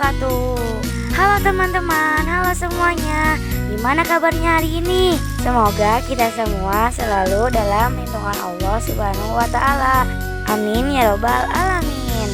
wabarakatuh. Halo teman-teman, halo semuanya. Gimana kabarnya hari ini? Semoga kita semua selalu dalam lindungan Allah Subhanahu wa Ta'ala. Amin ya robbal alamin.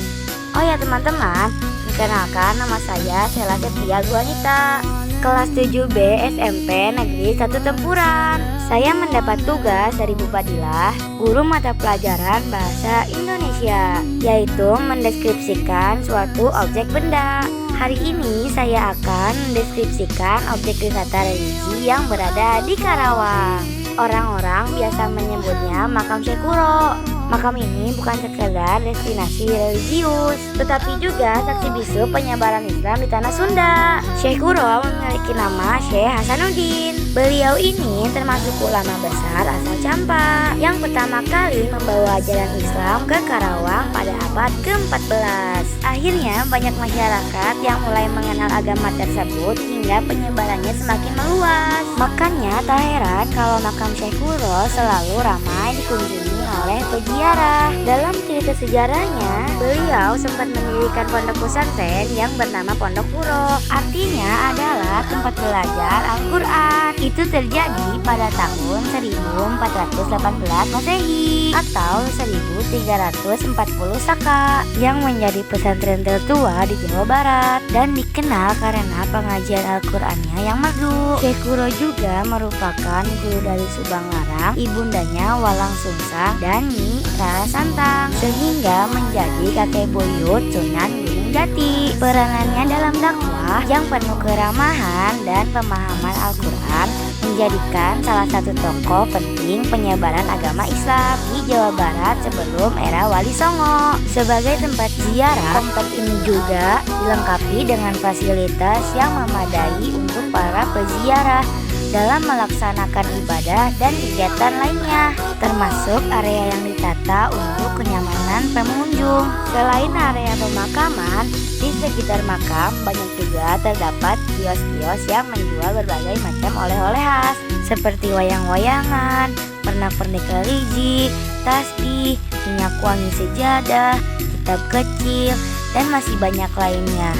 Oh ya teman-teman, perkenalkan nama saya Sela Septia Guanita, kelas 7B SMP Negeri 1 Tempuran. Saya mendapat tugas dari Bu Fadilah, guru mata pelajaran Bahasa Indonesia, yaitu mendeskripsikan suatu objek benda. Hari ini saya akan mendeskripsikan objek wisata religi yang berada di Karawang. Orang-orang biasa menyebutnya Makam Syekh Kuro. Makam ini bukan sekedar destinasi religius, tetapi juga saksi bisu penyebaran Islam di tanah Sunda. Syekh Kuro memiliki nama Syekh Hasanuddin. Beliau ini termasuk ulama besar asal Campa yang pertama kali membawa ajaran Islam ke Karawang pada abad ke-14. Akhirnya banyak masyarakat yang mulai mengenal agama tersebut hingga penyebarannya semakin meluas. Makanya tak heran kalau makam Syekh Kuro selalu ramai dikunjungi oleh peziarah. Dalam cerita sejarahnya, beliau sempat mendirikan pondok pesantren yang bernama Pondok Kuro. Artinya adalah tempat belajar Al-Quran. Itu terjadi pada tahun 1418 Masehi atau 1340 Saka, yang menjadi pesantren tertua di Jawa Barat dan dikenal karena pengajian Al-Qurannya yang merdu. Syekh Kuro juga merupakan guru dari Subang Larang, ibundanya Walang Sungsang dan Nyi Rara Santang, sehingga menjadi kakek buyut Sunan Gunung Jati. Peranannya dalam dakwah yang penuh keramahan dan pemahaman Al-Quran menjadikan salah satu tokoh penting penyebaran agama Islam di Jawa Barat sebelum era Wali Songo. Sebagai tempat ziarah, kompleks ini juga dilengkapi dengan fasilitas yang memadai untuk para peziarah dalam melaksanakan ibadah dan kegiatan lainnya, termasuk area yang ditata untuk kenyamanan pengunjung. Selain area pemakaman, di sekitar makam banyak juga terdapat kios-kios yang menjual berbagai macam oleh-oleh khas seperti wayang-wayangan, pernak-pernik religi, tasbih, minyak wangi sejadah, kitab kecil, dan masih banyak lainnya.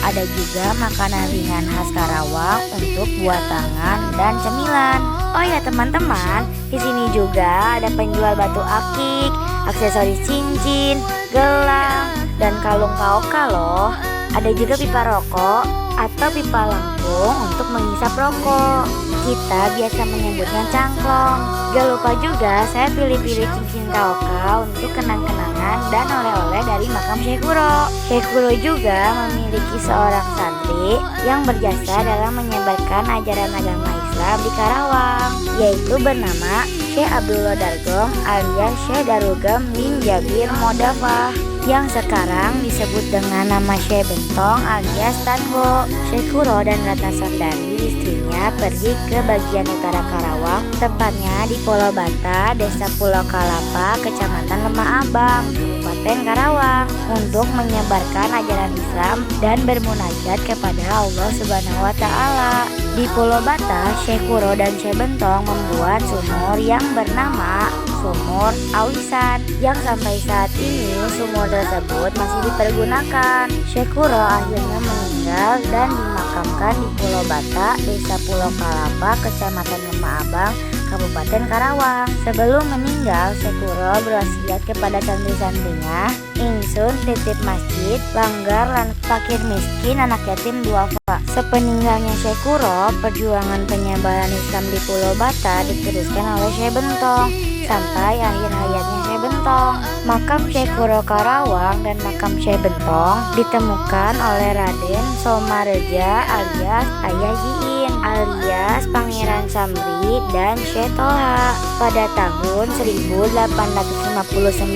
Ada juga makanan ringan khas Karawang untuk buat tangan dan cemilan. Oh ya teman-teman, di sini juga ada penjual batu akik, aksesoris cincin, gelang, dan kalung kaoka loh. Ada juga pipa rokok atau pipa lengkung untuk menghisap rokok. Kita biasa menyebutnya cangklong. Gak lupa juga saya pilih-pilih cincin kaoka untuk kenang-kenangan dan oleh-oleh dari makam Syekh Kuro. Syekh Kuro juga memiliki seorang santri yang berjasa dalam menyebarkan ajaran agama Islam di Karawang, yaitu bernama Syekh Abdullah Dargom alias Syekh Darugam bin Jabir Modafah, yang sekarang disebut dengan nama Syekh Bentong alias Tanbo. Syekh Kuro dan Ratna Sundari istrinya pergi ke bagian utara Karawang, tepatnya di Pulau Bata, Desa Pulau Kalapa, Kecamatan Lemah Abang, Kabupaten Karawang, untuk menyebarkan ajaran Islam dan bermunajat kepada Allah Subhanahu wa Ta'ala. Di Pulau Bata, Syekh Kuro dan Syekh Bentong membuat sumur yang bernama Sumur Awisan, yang sampai saat ini sumur tersebut masih dipergunakan. Syekh Kuro akhirnya meninggal dan dimakamkan di Pulau Bata, Desa Pulau Kalapa, Kecamatan Lemah Abang, Kabupaten Karawang. Sebelum meninggal, Syekh Kuro berwasiat kepada santri-santrinya, ingsun titip masjid, langgar lan fakir miskin anak yatim duafa. Sepeninggalnya Syekh Kuro, perjuangan penyebaran Islam di Pulau Bata diteruskan oleh Syekh Bentong sampai akhir hayatnya Syekh Bentong. Makam Syekh Kuro Karawang dan makam Syekh Bentong ditemukan oleh Raden Somareja alias Ayah Jiin alias Pangeran Samri dan Syekh Toha pada tahun 1859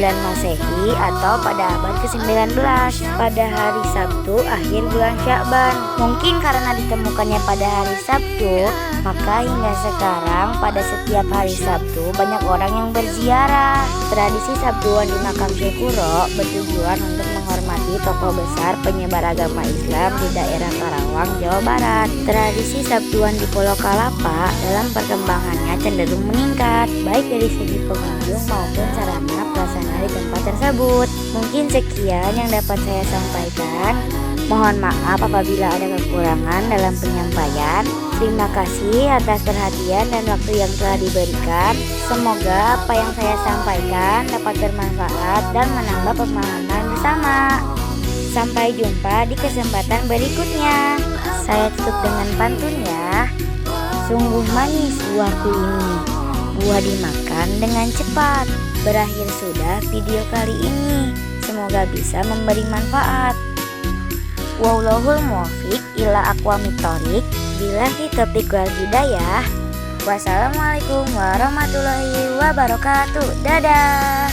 Masehi atau pada abad ke-19 pada hari Sabtu akhir bulan Sya'ban. Mungkin karena ditemukannya pada hari Sabtu, maka hingga sekarang pada setiap hari Sabtu banyak orang yang berziarah. Tradisi Sabtuan di makam Syekh Kuro bertujuan untuk menghormati tokoh besar penyebar agama Islam di daerah Karawang, Jawa Barat. Tradisi Sabtuan di Pulau Kalapa dalam perkembangannya cenderung meningkat, baik dari segi pengunjung maupun sarana prasarana di tempat tersebut. Mungkin sekian yang dapat saya sampaikan. Mohon maaf apabila ada kekurangan dalam penyampaian. Terima kasih atas perhatian dan waktu yang telah diberikan. Semoga apa yang saya sampaikan dapat bermanfaat dan menambah pemahaman bersama. Sampai jumpa di kesempatan berikutnya. Saya tutup dengan pantun ya. Sungguh manis buahku ini, buah dimakan dengan cepat. Berakhir sudah video kali ini. Semoga bisa memberi manfaat. Wallahul muwaffiq ila aqwamit thoriq. Billahi taufiq wal hidayah. Wassalamualaikum warahmatullahi wabarakatuh. Dadah.